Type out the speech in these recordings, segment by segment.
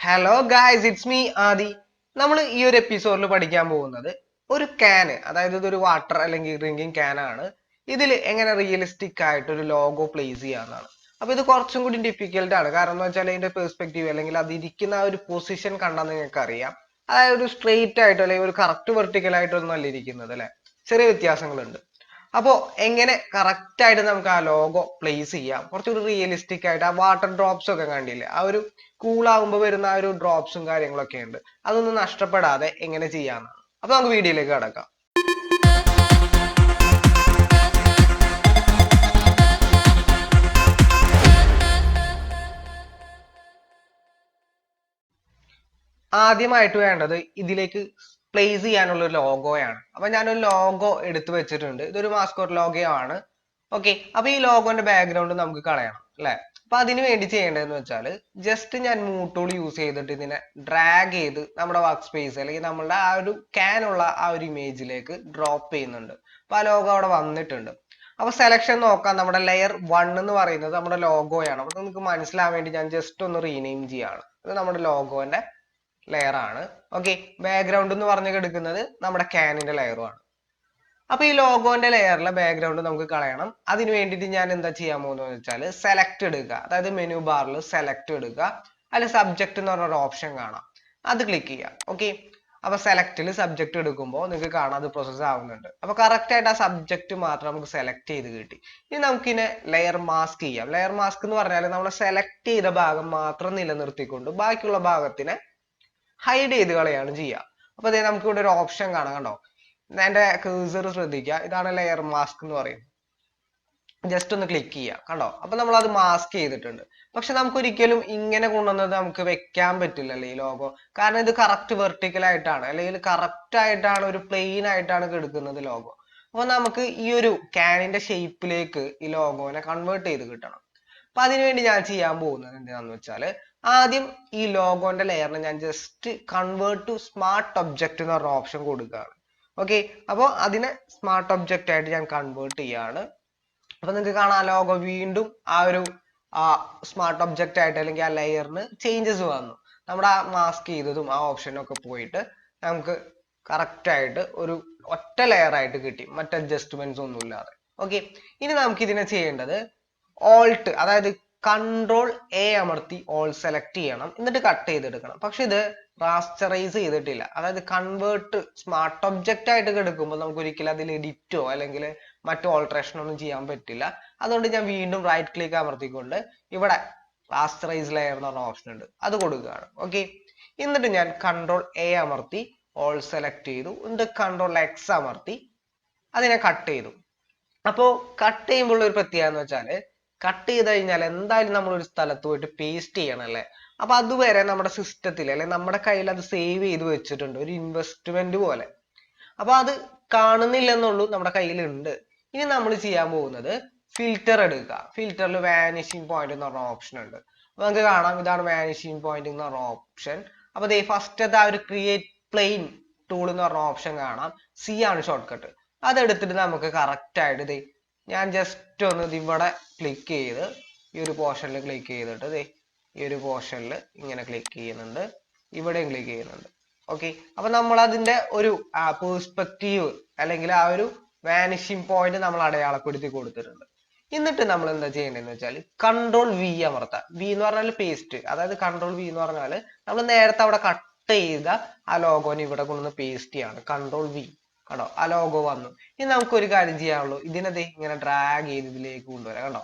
Hello guys, it's me ആദി. നമ്മൾ ഈ ഒരു എപ്പിസോഡിൽ പഠിക്കാൻ പോകുന്നത് ഒരു ക്യാന്, അതായത് ഇതൊരു വാട്ടർ അല്ലെങ്കിൽ ഡ്രിങ്കിങ് ക്യാനാണ്. ഇതിൽ എങ്ങനെ റിയലിസ്റ്റിക് ആയിട്ട് ഒരു ലോഗോ പ്ലേസ് ചെയ്യാന്നാണ്. അപ്പൊ ഇത് കുറച്ചും കൂടി ഡിഫിക്കൽട്ട് ആണ്. കാരണം എന്ന് വെച്ചാൽ അതിന്റെ പെർസ്പെക്റ്റീവ് അല്ലെങ്കിൽ അത് ഇരിക്കുന്ന ആ ഒരു പൊസിഷൻ കണ്ടാൽ നിങ്ങൾക്ക് അറിയാം. അതായത് ഒരു സ്ട്രെയിറ്റ് ആയിട്ടോ അല്ലെങ്കിൽ ഒരു കറക്റ്റ് വെർട്ടിക്കൽ ആയിട്ടൊന്നും അല്ല ഇരിക്കുന്നത്, അല്ലെ? ചെറിയ വ്യത്യാസങ്ങളുണ്ട്. അപ്പോൾ എങ്ങനെ കറക്റ്റ് ആയിട്ട് നമുക്ക് ആ ലോഗോ പ്ലേസ് ചെയ്യാം, കുറച്ചുകൂടി റിയലിസ്റ്റിക് ആയിട്ട്. ആ വാട്ടർ ഡ്രോപ്സ് ഒക്കെ കണ്ടില്ലേ, ആ ഒരു കൂളാകുമ്പോൾ വരുന്ന ആ ഒരു ഡ്രോപ്സും കാര്യങ്ങളൊക്കെ ഉണ്ട്, അതൊന്നും നഷ്ടപ്പെടാതെ എങ്ങനെ ചെയ്യാന്നാണ്. അപ്പൊ നമുക്ക് വീഡിയോയിലേക്ക് കടക്കാം. ആദ്യമായിട്ട് വേണ്ടത് ഇതിലേക്ക് പ്ലേസ് ചെയ്യാനുള്ള ഒരു ലോഗോയാണ്. അപ്പൊ ഞാനൊരു ലോഗോ എടുത്തു വെച്ചിട്ടുണ്ട്. ഇതൊരു മാസ്കോട്ട് ലോഗോ ആണ്. ഓക്കെ, അപ്പൊ ഈ ലോഗോന്റെ ബാക്ക്ഗ്രൗണ്ട് നമുക്ക് കളയണം, അല്ലെ? അപ്പൊ അതിന് വേണ്ടി ചെയ്യേണ്ടതെന്ന് വെച്ചാൽ ജസ്റ്റ് ഞാൻ മൂവ് ടൂൾ യൂസ് ചെയ്തിട്ട് ഇതിനെ ഡ്രാഗ് ചെയ്ത് നമ്മുടെ വർക്ക് സ്പേസ് അല്ലെങ്കിൽ നമ്മുടെ ആ ഒരു ക്യാനുള്ള ആ ഒരു ഇമേജിലേക്ക് ഡ്രോപ്പ് ചെയ്യുന്നുണ്ട്. അപ്പൊ ആ ലോഗോ അവിടെ വന്നിട്ടുണ്ട്. അപ്പൊ സെലക്ഷൻ നോക്കാം. നമ്മുടെ ലെയർ 1 എന്ന് പറയുന്നത് നമ്മുടെ ലോഗോയാണ്. അപ്പൊ നിങ്ങൾക്ക് മനസ്സിലാവാൻ വേണ്ടി ഞാൻ ജസ്റ്റ് ഒന്ന് റീനെയിം ചെയ്യാണ്. ഇത് നമ്മുടെ ലോഗോന്റെ ലെയർ ആണ്. ഓക്കെ, ബാക്ക്ഗ്രൗണ്ട് എന്ന് പറഞ്ഞു കിടക്കുന്നത് നമ്മുടെ ക്യാനിന്റെ ലെയറുമാണ്. അപ്പൊ ഈ ലോഗോന്റെ ലെയറിലെ ബാക്ക്ഗ്രൗണ്ട് നമുക്ക് കളയണം. അതിന് വേണ്ടിയിട്ട് ഞാൻ എന്താ ചെയ്യാൻ പോകുന്നത് വെച്ചാൽ സെലക്ട് എടുക്കുക, അതായത് മെനു ബാറിൽ സെലക്ട് എടുക്കുക. അതിൽ സബ്ജക്ട് എന്ന് പറഞ്ഞ ഒരു ഓപ്ഷൻ കാണാം, അത് ക്ലിക്ക് ചെയ്യുക. ഓക്കെ, അപ്പൊ സെലക്റ്റിൽ സബ്ജക്ട് എടുക്കുമ്പോൾ നിങ്ങൾക്ക് കാണാം അത് പ്രോസസ് ആവുന്നുണ്ട്. അപ്പൊ കറക്റ്റ് ആയിട്ട് ആ സബ്ജക്ട് മാത്രം നമുക്ക് സെലക്ട് ചെയ്ത് കിട്ടി. ഇനി നമുക്കിനെ ലെയർ മാസ്ക് ചെയ്യാം. ലെയർ മാസ്ക് എന്ന് പറഞ്ഞാൽ നമ്മൾ സെലക്ട് ചെയ്ത ഭാഗം മാത്രം നിലനിർത്തിക്കൊണ്ട് ബാക്കിയുള്ള ഭാഗത്തിനെ ഹൈഡ് ചെയ്ത് കളയാണ് ചെയ്യുക. അപ്പൊ അതേ നമുക്ക് ഇവിടെ ഒരു ഓപ്ഷൻ കാണാം, കണ്ടോ? എന്റെ കേഴ്സർ ശ്രദ്ധിക്കുക, ഇതാണ് ലെയർ മാസ്ക് എന്ന് പറയുന്നത്. ജസ്റ്റ് ഒന്ന് ക്ലിക്ക് ചെയ്യുക, കണ്ടോ? അപ്പൊ നമ്മൾ അത് മാസ്ക് ചെയ്തിട്ടുണ്ട്. പക്ഷെ നമുക്ക് ഒരിക്കലും ഇങ്ങനെ കൊണ്ടുവന്നത് നമുക്ക് വെക്കാൻ പറ്റില്ലല്ലേ ഈ ലോഗോ. കാരണം ഇത് കറക്റ്റ് വെർട്ടിക്കൽ ആയിട്ടാണ്, അല്ലെങ്കിൽ കറക്റ്റ് ആയിട്ടാണ്, ഒരു പ്ലെയിൻ ആയിട്ടാണ് കിടക്കുന്നത് ലോഗോ. അപ്പൊ നമുക്ക് ഈ ഒരു ക്യാനിന്റെ ഷേപ്പിലേക്ക് ഈ ലോഗോനെ കൺവേർട്ട് ചെയ്ത് കിട്ടണം. അപ്പൊ അതിനുവേണ്ടി ഞാൻ ചെയ്യാൻ പോകുന്നത് എന്താണെന്ന് വെച്ചാല് ആദ്യം ഈ ലോഗോന്റെ ലെയറിന് ഞാൻ just convert to smart object എന്ന് പറഞ്ഞ ഓപ്ഷൻ കൊടുക്കുകയാണ്. ഓക്കെ, അപ്പോൾ അതിനെ സ്മാർട്ട് ഒബ്ജക്റ്റ് ആയിട്ട് ഞാൻ കൺവേർട്ട് ചെയ്യാണ്. അപ്പൊ നിങ്ങൾക്ക് കാണാം ലോഗോ വീണ്ടും ആ ഒരു സ്മാർട്ട് ഒബ്ജക്റ്റ് ആയിട്ട് അല്ലെങ്കിൽ ആ ലെയറിന് ചേഞ്ചസ് വന്നു. നമ്മുടെ ആ മാസ്ക് ചെയ്തതും ആ ഓപ്ഷനും ഒക്കെ പോയിട്ട് നമുക്ക് കറക്റ്റ് ആയിട്ട് ഒരു ഒറ്റ ലെയർ ആയിട്ട് കിട്ടി, മറ്റ് അഡ്ജസ്റ്റ്മെന്റ്സ് ഒന്നും ഇല്ലാതെ. ഓക്കെ, ഇനി നമുക്ക് ഇതിനെ ചെയ്യേണ്ടത് ഓൾട്ട്, അതായത് കൺട്രോൾ എ അമർത്തി ഓൾ സെലക്ട് ചെയ്യണം, എന്നിട്ട് കട്ട് ചെയ്തെടുക്കണം. പക്ഷെ ഇത് റാസ്റ്ററൈസ് ചെയ്തിട്ടില്ല, അതായത് കൺവേർട്ട് സ്മാർട്ട് ഒബ്ജക്റ്റ് ആയിട്ട് കിടക്കുമ്പോൾ നമുക്ക് ഒരിക്കലും അതിൽ എഡിറ്റോ അല്ലെങ്കിൽ മറ്റു ഓൾട്രേഷൻ ഒന്നും ചെയ്യാൻ പറ്റില്ല. അതുകൊണ്ട് ഞാൻ വീണ്ടും റൈറ്റ് ക്ലിക്ക് അമർത്തിക്കൊണ്ട് ഇവിടെ റാസ്റ്ററൈസ് ലെയർ എന്ന് പറഞ്ഞ ഓപ്ഷൻ ഉണ്ട്, അത് കൊടുക്കുകയാണ്. ഓക്കെ, എന്നിട്ട് ഞാൻ കൺട്രോൾ എ അമർത്തി ഓൾ സെലക്ട് ചെയ്തു, എന്നിട്ട് കൺട്രോൾ എക്സ് അമർത്തി അതിനെ കട്ട് ചെയ്തു. അപ്പോ കട്ട് ചെയ്യുമ്പോൾ ഒരു പ്രത്യേകത എന്ന് വെച്ചാല് കട്ട് ചെയ്ത് കഴിഞ്ഞാൽ എന്തായാലും നമ്മൾ ഒരു സ്ഥലത്ത് പോയിട്ട് പേസ്റ്റ് ചെയ്യണം, അല്ലേ? അപ്പൊ അതുവരെ നമ്മുടെ സിസ്റ്റത്തിൽ അല്ലെങ്കിൽ നമ്മുടെ കയ്യിൽ അത് സേവ് ചെയ്ത് വെച്ചിട്ടുണ്ട്, ഒരു ഇൻവെസ്റ്റ്മെന്റ് പോലെ. അപ്പൊ അത് കാണുന്നില്ലെന്നുള്ളൂ, നമ്മുടെ കയ്യിൽ ഉണ്ട്. ഇനി നമ്മൾ ചെയ്യാൻ പോകുന്നത് ഫിൽറ്റർ എടുക്കുക. ഫിൽറ്ററിൽ വാനിഷിംഗ് പോയിന്റ് എന്ന് പറഞ്ഞ ഓപ്ഷൻ ഉണ്ട്. അപ്പൊ നമുക്ക് കാണാം, ഇതാണ് വാനിഷിംഗ് പോയിന്റ് എന്ന് പറഞ്ഞ ഓപ്ഷൻ. അപ്പൊ ദേ ഫസ്റ്റത്തെ ആ ഒരു ക്രിയേറ്റ് പ്ലെയിൻ ടൂൾ എന്ന് പറഞ്ഞ ഓപ്ഷൻ കാണാം, സി ആണ് ഷോർട്ട് കട്ട്. അതെടുത്തിട്ട് നമുക്ക് കറക്റ്റ് ആയിട്ട് ദേ ഞാൻ ജസ്റ്റ് ഒന്ന് ഇവിടെ ക്ലിക്ക് ചെയ്ത് ഈ ഒരു പോർഷനിൽ ക്ലിക്ക് ചെയ്തിട്ട് ദേ ഈ ഒരു പോർഷനിൽ ഇങ്ങനെ ക്ലിക്ക് ചെയ്യുന്നുണ്ട്, ഇവിടെയും ക്ലിക്ക് ചെയ്യുന്നുണ്ട്. ഓക്കെ, അപ്പൊ നമ്മൾ അതിന്റെ ഒരു പെർസ്പെക്റ്റീവ് അല്ലെങ്കിൽ ആ ഒരു വാനിഷിംഗ് പോയിന്റ് നമ്മൾ അടയാളപ്പെടുത്തി കൊടുത്തിട്ടുണ്ട്. എന്നിട്ട് നമ്മൾ എന്താ ചെയ്യേണ്ടതെന്ന് വെച്ചാൽ കൺട്രോൾ വി അമർത്താം. വി എന്ന് പറഞ്ഞാൽ പേസ്റ്റ്, അതായത് കൺട്രോൾ വി എന്ന് പറഞ്ഞാൽ നമ്മൾ നേരത്തെ അവിടെ കട്ട് ചെയ്ത ആ ലോഗോനെ ഇവിടെ കൊണ്ടുവന്ന് പേസ്റ്റ് ചെയ്യാണ്. കൺട്രോൾ വി, കണ്ടോ? ആ ലോഗോ വന്നു. ഇനി നമുക്ക് ഒരു കാര്യം ചെയ്യാനുള്ളൂ, ഇതിനെ ഇങ്ങനെ ഡ്രാഗ് ചെയ്ത് ഇതിലേക്ക് കൊണ്ടുവരാം, കണ്ടോ?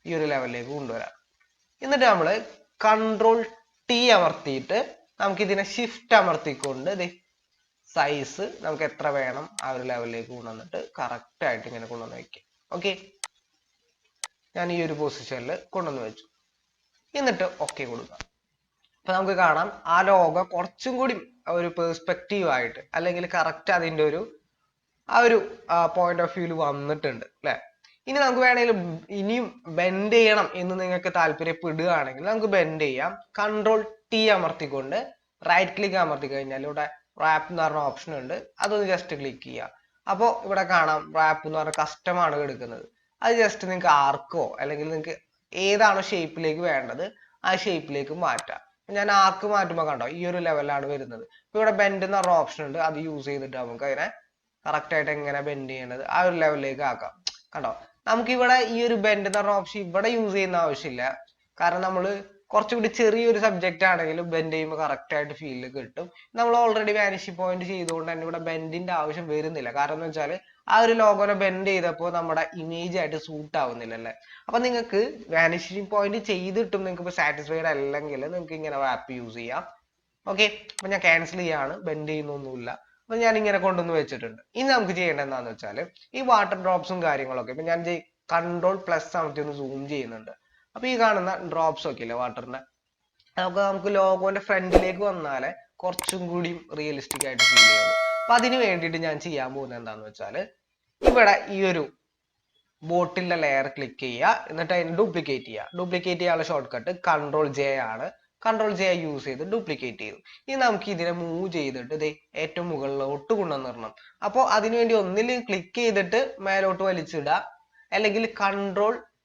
ഈ ഒരു ലെവലിലേക്ക് കൊണ്ടുവരാം. എന്നിട്ട് നമ്മൾ കൺട്രോൾ ടി അമർത്തിയിട്ട് നമുക്ക് ഇതിനെ ഷിഫ്റ്റ് അമർത്തിക്കൊണ്ട് സൈസ് നമുക്ക് എത്ര വേണം ആ ഒരു ലെവലിലേക്ക് കൊണ്ടുവന്നിട്ട് കറക്റ്റ് ആയിട്ട് ഇങ്ങനെ കൊണ്ടുവന്ന് വെക്കാം. ഓക്കെ, ഞാൻ ഈ ഒരു പൊസിഷനിൽ കൊണ്ടുവന്ന് വെച്ചു. എന്നിട്ട് ഓക്കെ കൊടുക്കാം. അപ്പൊ നമുക്ക് കാണാം ആ ലോഗോ കുറച്ചും കൂടി ഒരു പെർസ്പെക്റ്റീവ് ആയിട്ട് അല്ലെങ്കിൽ കറക്റ്റ് അതിന്റെ ഒരു ആ ഒരു പോയിന്റ് ഓഫ് വ്യൂല് വന്നിട്ടുണ്ട്, അല്ലെ? ഇനി നമുക്ക് വേണമെങ്കിൽ ഇനിയും ബെൻഡ് ചെയ്യണം എന്ന് നിങ്ങൾക്ക് താല്പര്യപ്പെടുകയാണെങ്കിൽ നമുക്ക് ബെൻഡ് ചെയ്യാം. കൺട്രോൾ ടി അമർത്തിക്കൊണ്ട് റൈറ്റ് ക്ലിക്ക് അമർത്തി കഴിഞ്ഞാൽ ഇവിടെ റാപ്പ് എന്ന് പറഞ്ഞ ഓപ്ഷൻ ഉണ്ട്, അതൊന്ന് ജസ്റ്റ് ക്ലിക്ക് ചെയ്യാം. അപ്പോൾ ഇവിടെ കാണാം റാപ്പ് എന്ന് പറഞ്ഞ കസ്റ്റം ആണ് എടുക്കുന്നത്. അത് ജസ്റ്റ് നിങ്ങൾക്ക് ആർക്കോ അല്ലെങ്കിൽ നിങ്ങൾക്ക് ഏതാണോ ഷേപ്പിലേക്ക് വേണ്ടത് ആ ഷേപ്പിലേക്ക് മാറ്റാം. ഞാൻ ആർക്ക് മാറ്റുമ്പോൾ കണ്ടോ ഈ ഒരു ലെവലാണ് വരുന്നത്. ഇപ്പൊ ഇവിടെ ബെൻഡ് എന്ന് പറഞ്ഞ ഓപ്ഷൻ ഉണ്ട്, അത് യൂസ് ചെയ്തിട്ട് നമുക്ക് അതിനെ കറക്റ്റ് ആയിട്ട് എങ്ങനെ ബെൻഡ് ചെയ്യേണ്ടത് ആ ഒരു ലെവലിലേക്ക് ആക്കാം. കണ്ടോ നമുക്ക് ഇവിടെ ഈ ഒരു ബെൻഡ് എന്ന് പറഞ്ഞ ഓപ്ഷൻ ഇവിടെ യൂസ് ചെയ്യുന്ന ആവശ്യമില്ല. കാരണം നമ്മൾ കുറച്ചുകൂടി ചെറിയൊരു സബ്ജക്റ്റ് ആണെങ്കിലും ബെൻഡ് ചെയ്യുമ്പോൾ കറക്റ്റ് ആയിട്ട് ഫീൽ കിട്ടും. നമ്മൾ ഓൾറെഡി വാനിഷിംഗ് പോയിന്റ് ചെയ്തുകൊണ്ട് തന്നെ ഇവിടെ ബെൻഡിന്റെ ആവശ്യം വരുന്നില്ല. കാരണം എന്ന് വെച്ചാൽ ആ ഒരു ലോഗോനെ ബെൻഡ് ചെയ്തപ്പോൾ നമ്മുടെ ഇമേജ് ആയിട്ട് സൂട്ട് ആവുന്നില്ല അല്ലേ. അപ്പൊ നിങ്ങൾക്ക് വാനിഷിംഗ് പോയിന്റ് ചെയ്തിട്ടും നിങ്ങൾക്ക് ഇപ്പൊ സാറ്റിസ്ഫൈഡ് അല്ലെങ്കിൽ നിങ്ങൾക്ക് ഇങ്ങനെ ആപ്പ് യൂസ് ചെയ്യാം. ഓക്കെ, അപ്പൊ ഞാൻ ക്യാൻസൽ ചെയ്യാണ്, ബെൻഡ് ചെയ്യുന്നൊന്നുമില്ല. അപ്പൊ ഞാൻ ഇങ്ങനെ കൊണ്ടുവന്ന് വെച്ചിട്ടുണ്ട്. ഇനി നമുക്ക് ചെയ്യേണ്ടത് എന്താന്ന് വെച്ചാൽ ഈ വാട്ടർ ഡ്രോപ്സും കാര്യങ്ങളൊക്കെ ഇപ്പൊ ഞാൻ Ctrl+ അമർത്തി ഒന്ന് സൂം ചെയ്യുന്നുണ്ട്. അപ്പൊ ഈ കാണുന്ന ഡ്രോപ്സ് ഒക്കെ ഇല്ലേ വാട്ടറിന്റെ, നമുക്ക് ലോഗോന്റെ ഫ്രണ്ടിലേക്ക് വന്നാലേ കുറച്ചും കൂടി റിയലിസ്റ്റിക് ആയിട്ട് ഫീൽ ചെയ്യുള്ളൂ. അപ്പൊ അതിന് വേണ്ടിയിട്ട് ഞാൻ ചെയ്യാൻ പോകുന്നത് എന്താന്ന് വെച്ചാല് ഇവിടെ ഈ ഒരു ബോട്ടിലെ ലെയർ ക്ലിക്ക് ചെയ്യുക, എന്നിട്ട് അതിന് ഡ്യൂപ്ലിക്കേറ്റ് ചെയ്യുക. ഡ്യൂപ്ലിക്കേറ്റ് ചെയ്യാനുള്ള ഷോർട്ട് കട്ട് Ctrl+J ആണ്. Ctrl+J യൂസ് ചെയ്ത് ഡ്യൂപ്ലിക്കേറ്റ് ചെയ്തു. ഇനി നമുക്ക് ഇതിനെ മൂവ് ചെയ്തിട്ട് ഇത് ഏറ്റവും മുകളിലോട്ട് കൊണ്ടുവന്നിടണം. അപ്പോൾ അതിനുവേണ്ടി ഒന്നിൽ ക്ലിക്ക് ചെയ്തിട്ട് മേലോട്ട് വലിച്ചിടുക, അല്ലെങ്കിൽ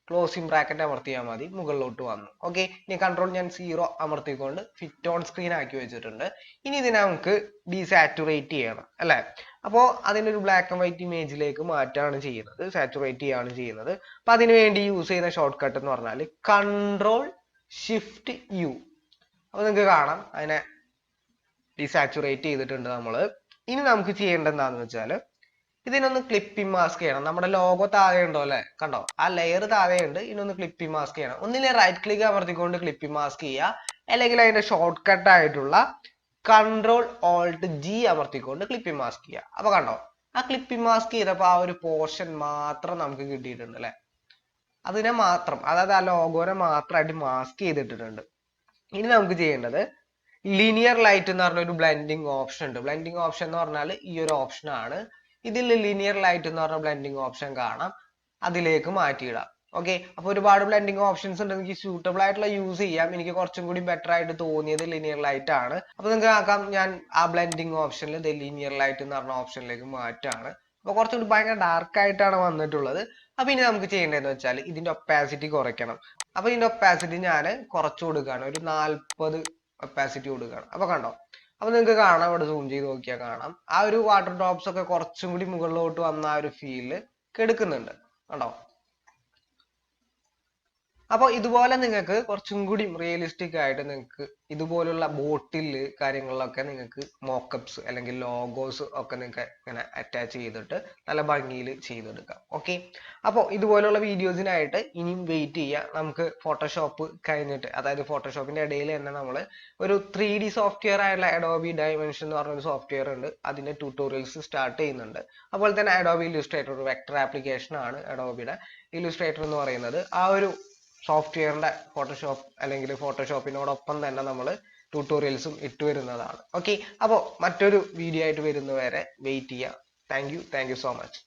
ക്ലോസിംഗ് ബ്രാക്കറ്റ് അമർത്തിയാൽ മതി, മുകളിലോട്ട് വന്നു. ഓക്കെ, ഇനി കൺട്രോൾ ഞാൻ 0 അമർത്തിക്കൊണ്ട് ഫിറ്റ് ഓൺ സ്ക്രീൻ ആക്കി വെച്ചിട്ടുണ്ട്. ഇനി ഇതിനെ നമുക്ക് ഡീസാച്ചുറേറ്റ് ചെയ്യണം അല്ലെ. അപ്പോൾ അതിനൊരു ബ്ലാക്ക് ആൻഡ് വൈറ്റ് ഇമേജിലേക്ക് മാറ്റാണ് ചെയ്യുന്നത്, സാച്ചുറേറ്റ് ചെയ്യാണ് ചെയ്യുന്നത്. അപ്പൊ അതിനു വേണ്ടി യൂസ് ചെയ്യുന്ന ഷോർട്ട് കട്ട് എന്ന് പറഞ്ഞാൽ Ctrl+Shift+U. അപ്പൊ നിങ്ങൾക്ക് കാണാം അതിനെ ഡീസാച്ചുറേറ്റ് ചെയ്തിട്ടുണ്ട് നമ്മള്. ഇനി നമുക്ക് ചെയ്യേണ്ടത് എന്താണെന്ന് വെച്ചാൽ ഇതിനൊന്ന് ക്ലിപ്പിംഗ് മാസ്ക് ചെയ്യണം. നമ്മുടെ ലോഗോ താഴെ ഉണ്ടോ അല്ലെ, കണ്ടോ ആ ലെയർ താഴെ ഉണ്ട്. ഇതിനൊന്ന് ക്ലിപ്പിംഗ് മാസ്ക് ചെയ്യണം. ഒന്നിലെ റൈറ്റ് ക്ലിക്ക് അമർത്തിക്കൊണ്ട് ക്ലിപ്പിംഗ് മാസ്ക് ചെയ്യുക, അല്ലെങ്കിൽ അതിന്റെ ഷോർട്ട് കട്ട് ആയിട്ടുള്ള Ctrl+Alt+G അമർത്തിക്കൊണ്ട് ക്ലിപ്പിംഗ് മാസ്ക് ചെയ്യുക. അപ്പൊ കണ്ടോ ആ ക്ലിപ്പിംഗ് മാസ്ക് ചെയ്തപ്പോൾ ആ ഒരു പോർഷൻ മാത്രം നമുക്ക് കിട്ടിയിട്ടുണ്ട് അല്ലെ. അതിനെ മാത്രം, അതായത് ആ ലോഗോനെ മാത്രമായിട്ട് മാസ്ക് ചെയ്തിട്ടിട്ടുണ്ട്. ഇനി നമുക്ക് ചെയ്യേണ്ടത് ലിനിയർ ലൈറ്റ് എന്ന് പറഞ്ഞ ഒരു ബ്ലെൻഡിങ് ഓപ്ഷൻ ഉണ്ട്. ബ്ലെൻഡിങ് ഓപ്ഷൻ എന്ന് പറഞ്ഞാൽ ഈ ഒരു ഓപ്ഷൻ ആണ്. ഇതിൽ ലിനിയർ ലൈറ്റ് എന്ന് പറഞ്ഞ ബ്ലെൻഡിങ് ഓപ്ഷൻ കാണാം, അതിലേക്ക് മാറ്റിയിടാം. ഓക്കെ, അപ്പൊ ഒരുപാട് ബ്ലെൻഡിങ് ഓപ്ഷൻസ് ഉണ്ട്, എനിക്ക് സ്യൂട്ടബിൾ ആയിട്ടുള്ള യൂസ് ചെയ്യാം. എനിക്ക് കുറച്ചും കൂടി ബെറ്റർ ആയിട്ട് തോന്നിയത് ലിനിയർ ലൈറ്റ് ആണ്. അപ്പൊ നിങ്ങൾക്ക് ആക്കാം ഞാൻ ആ ബ്ലെൻഡിങ് ഓപ്ഷനിൽ ലിനിയർ ലൈറ്റ് എന്ന് പറഞ്ഞ ഓപ്ഷനിലേക്ക് മാറ്റാണ്. അപ്പൊ കുറച്ചുകൂടി ഭയങ്കര ഡാർക്ക് ആയിട്ടാണ് വന്നിട്ടുള്ളത്. അപ്പൊ ഇനി നമുക്ക് ചെയ്യേണ്ടതെന്ന് വെച്ചാൽ ഇതിന്റെ ഒപ്പാസിറ്റി കുറയ്ക്കണം. അപ്പൊ ഇതിന്റെ ഒപ്പാസിറ്റി ഞാൻ കുറച്ചു കൊടുക്കുകയാണ്, ഒരു 40 ഒപ്പാസിറ്റി കൊടുക്കുകയാണ്. അപ്പൊ കണ്ടോ, അപ്പൊ നിങ്ങൾക്ക് കാണാം, ഇവിടെ സൂം ചെയ്ത് നോക്കിയാൽ കാണാം ആ ഒരു വാട്ടർ ഡ്രോപ്സ് ഒക്കെ കുറച്ചും കൂടി മുകളിലോട്ട് വന്ന ആ ഒരു ഫീല് കെടുക്കുന്നുണ്ട്. കണ്ടോ, അപ്പോൾ ഇതുപോലെ നിങ്ങൾക്ക് കുറച്ചും കൂടി റിയലിസ്റ്റിക് ആയിട്ട് നിങ്ങൾക്ക് ഇതുപോലുള്ള ബോട്ടില് കാര്യങ്ങളിലൊക്കെ നിങ്ങൾക്ക് മോക്കപ്സ് അല്ലെങ്കിൽ ലോഗോസ് ഒക്കെ നിങ്ങൾക്ക് ഇങ്ങനെ അറ്റാച്ച് ചെയ്തിട്ട് നല്ല ഭംഗിയിൽ ചെയ്തെടുക്കാം. ഓക്കെ, അപ്പോൾ ഇതുപോലുള്ള വീഡിയോസിനായിട്ട് ഇനിയും വെയിറ്റ് ചെയ്യുക. നമുക്ക് ഫോട്ടോഷോപ്പ് കഴിഞ്ഞിട്ട്, അതായത് ഫോട്ടോഷോപ്പിന്റെ ഇടയിൽ തന്നെ നമ്മൾ ഒരു 3D സോഫ്റ്റ്വെയർ ആയിട്ടുള്ള Adobe Dimension എന്ന് പറഞ്ഞൊരു സോഫ്റ്റ്വെയർ ഉണ്ട്, അതിന്റെ ട്യൂട്ടോറിയൽസ് സ്റ്റാർട്ട് ചെയ്യുന്നുണ്ട്. അതുപോലെ തന്നെ Adobe Illustrator ഒരു വെക്ടർ ആപ്ലിക്കേഷൻ ആണ്. Adobeയുടെ Illustrator എന്ന് പറയുന്നത് ആ ഒരു സോഫ്റ്റ്വെയറിന്റെ ഫോട്ടോഷോപ്പ് അല്ലെങ്കിൽ ഫോട്ടോഷോപ്പിനോടൊപ്പം തന്നെ നമ്മൾ ട്യൂട്ടോറിയൽസും ഇട്ടു വരുന്നതാണ്. ഓക്കെ, അപ്പോൾ മറ്റൊരു വീഡിയോ ആയിട്ട് വരുന്നവരെ വെയിറ്റ് ചെയ്യുക. Thank you so much.